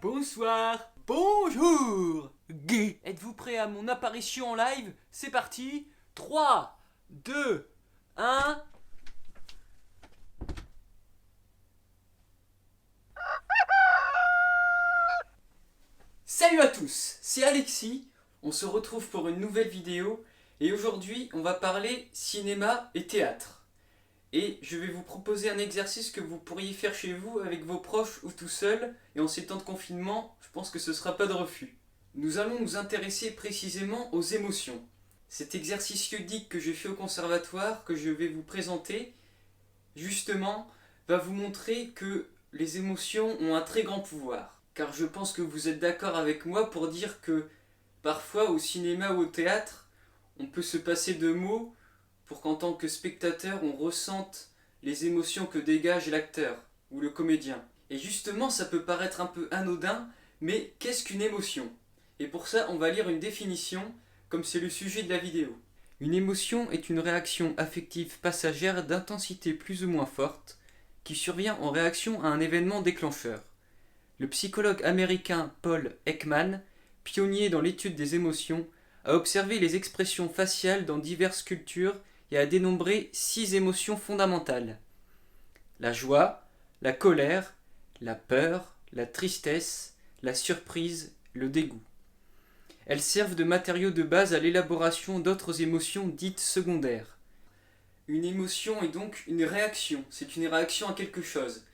Bonsoir, bonjour, gay. Êtes-vous prêts à mon apparition en live? C'est parti. 3, 2, 1. Salut à tous, c'est Alexis. On se retrouve pour une nouvelle vidéo et aujourd'hui on va parler cinéma et théâtre. Et je vais vous proposer un exercice que vous pourriez faire chez vous avec vos proches ou tout seul. Et en ces temps de confinement, je pense que ce ne sera pas de refus. Nous allons nous intéresser précisément aux émotions. Cet exercice ludique que j'ai fait au conservatoire, que je vais vous présenter, justement, va vous montrer que les émotions ont un très grand pouvoir. Car je pense que vous êtes d'accord avec moi pour dire que parfois au cinéma ou au théâtre, on peut se passer de mots pour qu'en tant que spectateur, on ressente les émotions que dégage l'acteur ou le comédien. Et justement, ça peut paraître un peu anodin, mais qu'est-ce qu'une émotion? Et pour ça, on va lire une définition, comme c'est le sujet de la vidéo. Une émotion est une réaction affective passagère d'intensité plus ou moins forte, qui survient en réaction à un événement déclencheur. Le psychologue américain Paul Ekman, pionnier dans l'étude des émotions, a observé les expressions faciales dans diverses cultures et a dénombré 6 émotions fondamentales. La joie, la colère, la peur, la tristesse, la surprise, le dégoût. Elles servent de matériau de base à l'élaboration d'autres émotions dites secondaires. Une émotion est donc une réaction, c'est une réaction à quelque chose.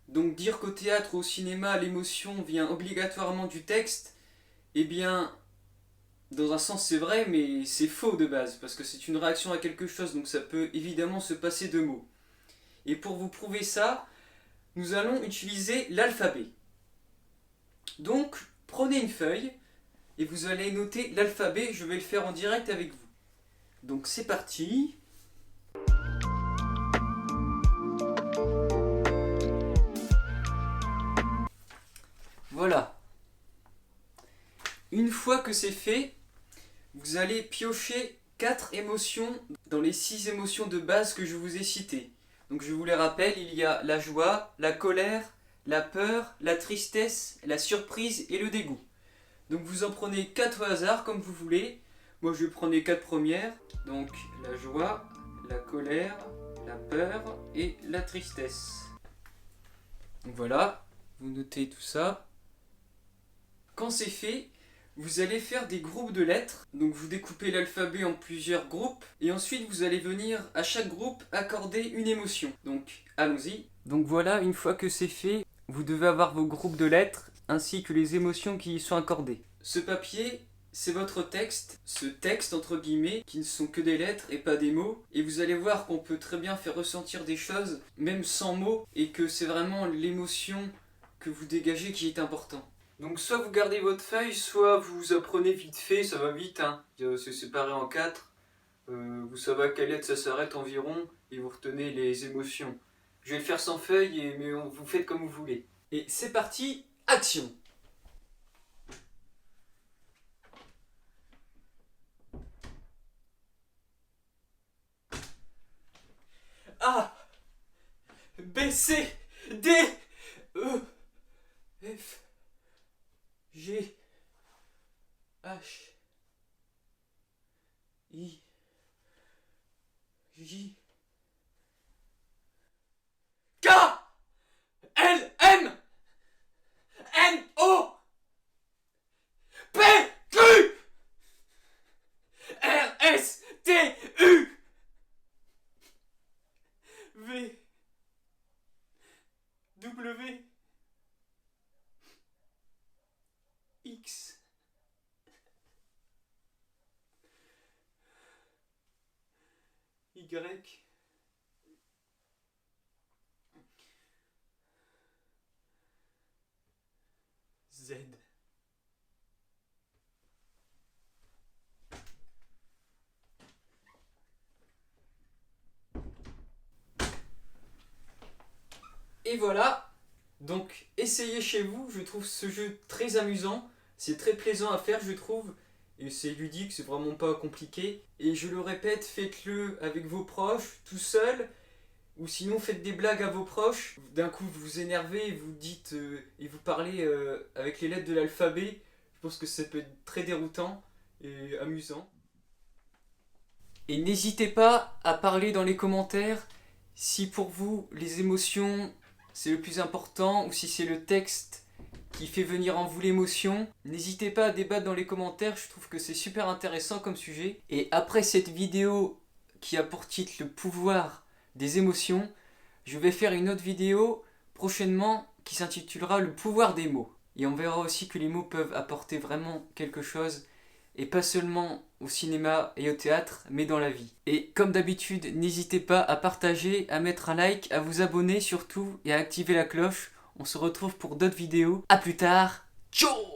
Donc dire qu'au théâtre ou au cinéma l'émotion vient obligatoirement du texte, eh bien, dans un sens c'est vrai, mais c'est faux de base, parce que c'est une réaction à quelque chose, donc ça peut évidemment se passer de mots. Et pour vous prouver ça, nous allons utiliser l'alphabet. Donc, prenez une feuille, et vous allez noter l'alphabet, je vais le faire en direct avec vous. Donc c'est parti. Voilà. Une fois que c'est fait, vous allez piocher 4 émotions dans les 6 émotions de base que je vous ai citées. Donc je vous les rappelle, il y a la joie, la colère, la peur, la tristesse, la surprise et le dégoût. Donc vous en prenez 4 au hasard comme vous voulez. Moi je prends les 4 premières. Donc la joie, la colère, la peur et la tristesse. Donc voilà, vous notez tout ça. Quand c'est fait, vous allez faire des groupes de lettres, donc vous découpez l'alphabet en plusieurs groupes, et ensuite vous allez venir à chaque groupe accorder une émotion. Donc allons-y. Donc voilà, une fois que c'est fait, vous devez avoir vos groupes de lettres, ainsi que les émotions qui y sont accordées. Ce papier, c'est votre texte, ce texte entre guillemets, qui ne sont que des lettres et pas des mots, et vous allez voir qu'on peut très bien faire ressentir des choses, même sans mots, et que c'est vraiment l'émotion que vous dégagez qui est important. Donc soit vous gardez votre feuille, soit vous apprenez vite fait, ça va vite, hein. C'est séparé en 4. Vous savez à quelle lettre ça s'arrête environ, et vous retenez les émotions. Je vais le faire sans feuille, mais vous faites comme vous voulez. Et c'est parti, action! A, B, C, D, E, F, G, H, I, J, K, L, M, N, O, P, Q, R, S, T, U, V, W, X, Y, Z. Et voilà, donc essayez chez vous, je trouve ce jeu très amusant, c'est très plaisant à faire je trouve, et c'est ludique, c'est vraiment pas compliqué. Et je le répète, faites-le avec vos proches, tout seul, Ou sinon faites des blagues à vos proches, d'un coup vous vous énervez et vous dites et vous parlez avec les lettres de l'alphabet. Je pense que ça peut être très déroutant et amusant. Et n'hésitez pas à parler dans les commentaires si pour vous les émotions c'est le plus important ou si c'est le texte qui fait venir en vous l'émotion. N'hésitez pas à débattre dans les commentaires, je trouve que c'est super intéressant comme sujet. Et après cette vidéo qui a pour titre le pouvoir des émotions, je vais faire une autre vidéo prochainement qui s'intitulera le pouvoir des mots. Et on verra aussi que les mots peuvent apporter vraiment quelque chose, et pas seulement au cinéma et au théâtre, mais dans la vie. Et comme d'habitude, n'hésitez pas à partager, à mettre un like, à vous abonner surtout, et à activer la cloche. On se retrouve pour d'autres vidéos. A plus tard, ciao!